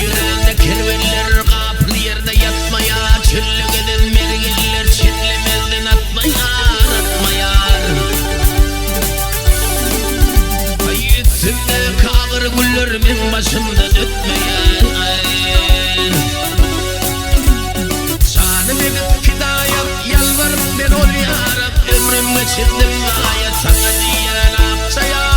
yüreğinde kerveller kaplı yerde yatmaya, çöllük eden mergeller çinlemezden atmayar. Ay üstümde kalır güllerimin başımdan ötmeyen. Canım edip fidayat yalvarım ben ol yarab, ömrüm geçirdim ayet sana diyen akçayar.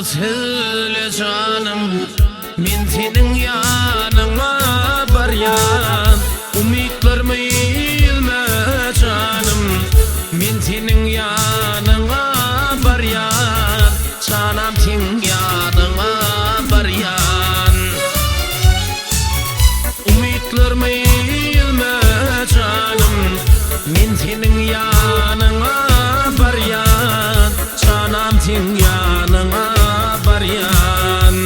Söyle canım, men senin yanına baryan, umutlarımı ilme canım, men senin yanına baryan, canım senin yanına baryan, umutlarımı ilme canım, men senin yanına baryan, canım senin yanına baryan.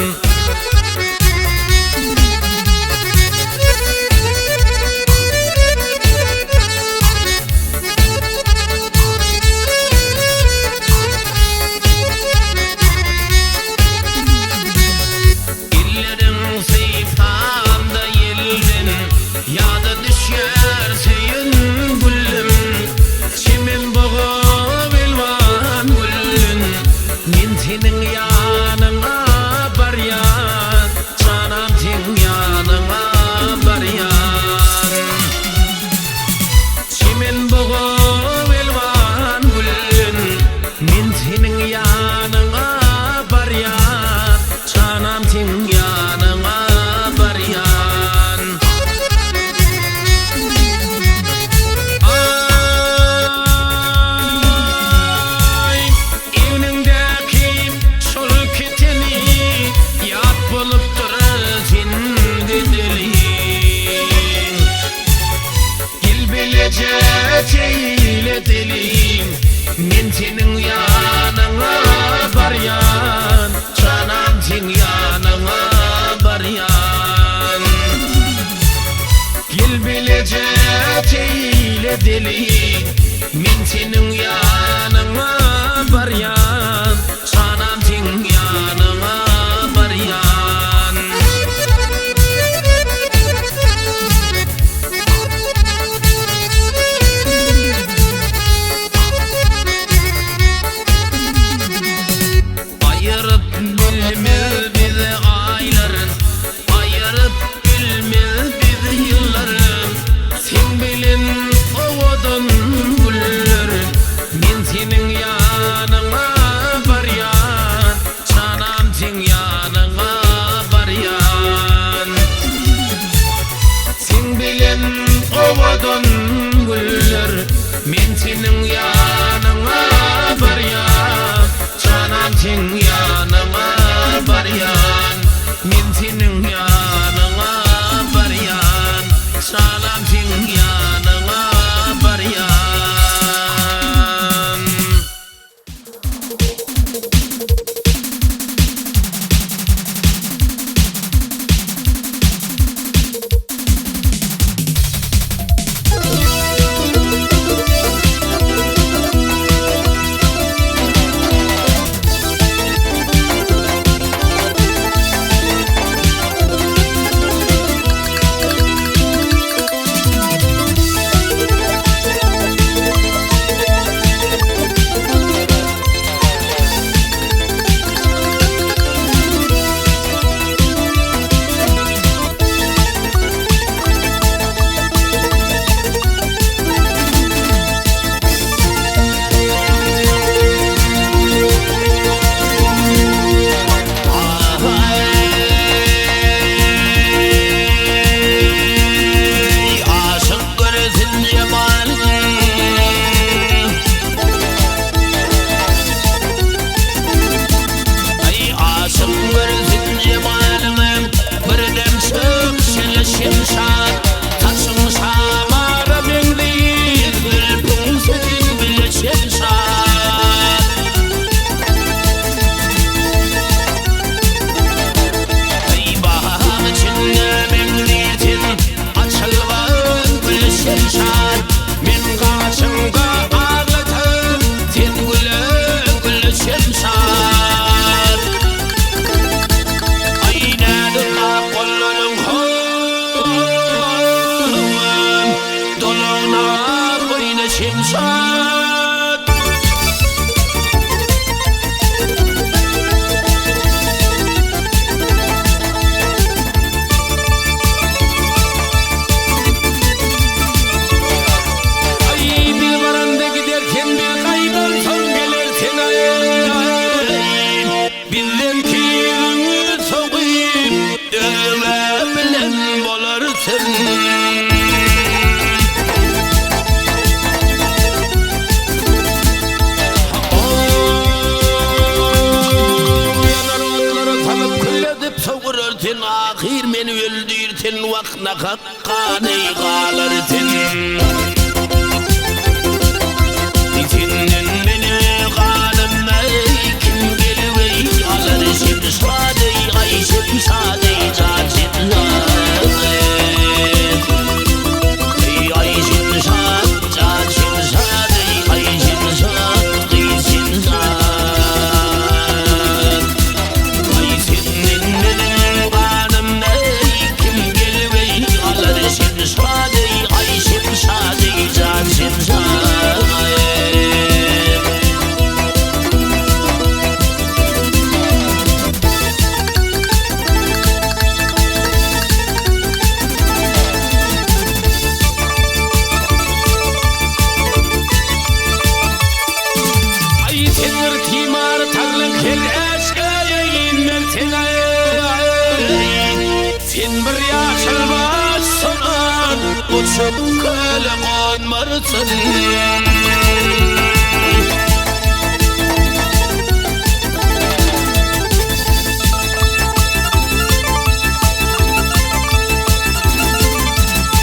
deli men senin yanına baryan canam ting yanına baryan ayırıp bilmez bizi ayların ayırıp bilmez bizi yılların sen bilin ovadan güller men senin yanına baryan canam sen yanına baryan sen bilin ovadan güller men senin yanına baryan canam sen yanına baryan men senin yanına baryan salam sen yanına baryan ahir meni öldürten vakna hakkani galarten Bitinden beni kanımda kim gelivey alır şimdi sade ayşem sade cancet Ey ayşem sade cancet sade ayşem sade ayşem sade Sade, ayşem sade, cancem sade Ay tenir timar taglık her eşkeyin mertene Sen bir yaşılmaz sonan uçup köle konmarsın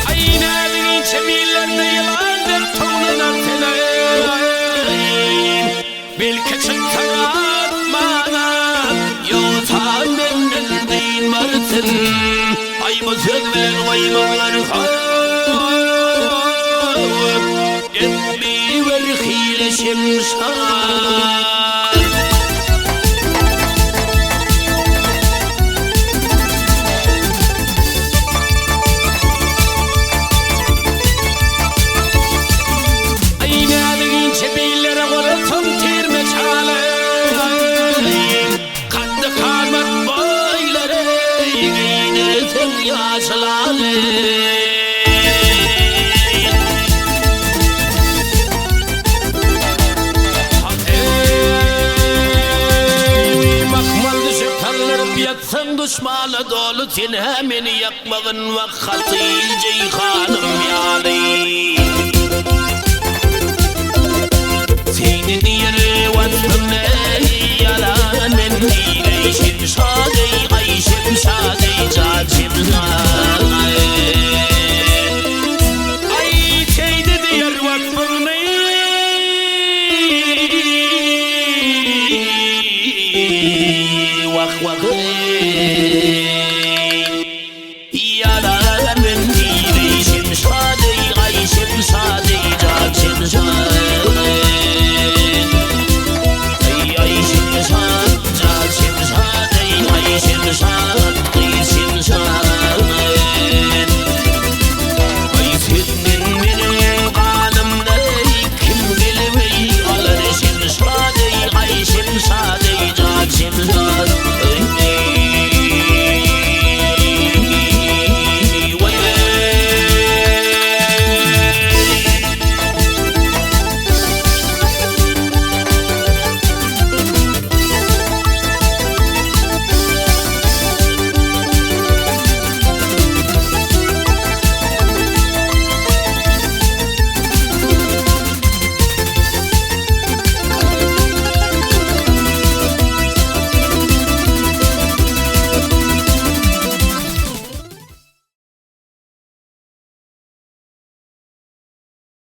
Aynadın çemillerine yılandır tuğlanan tene Belki çıktan bana yoltan benden değil martın Ay bu söz ver vaymalar şemşad Yatsın düşmanı dolu sen hemen yakmağın vakti ceyhanım yani seni diğeri vatsın ey yalanın ey şemşadey ay şemşadey cacimler ay seni diğer vatsın ey vak vak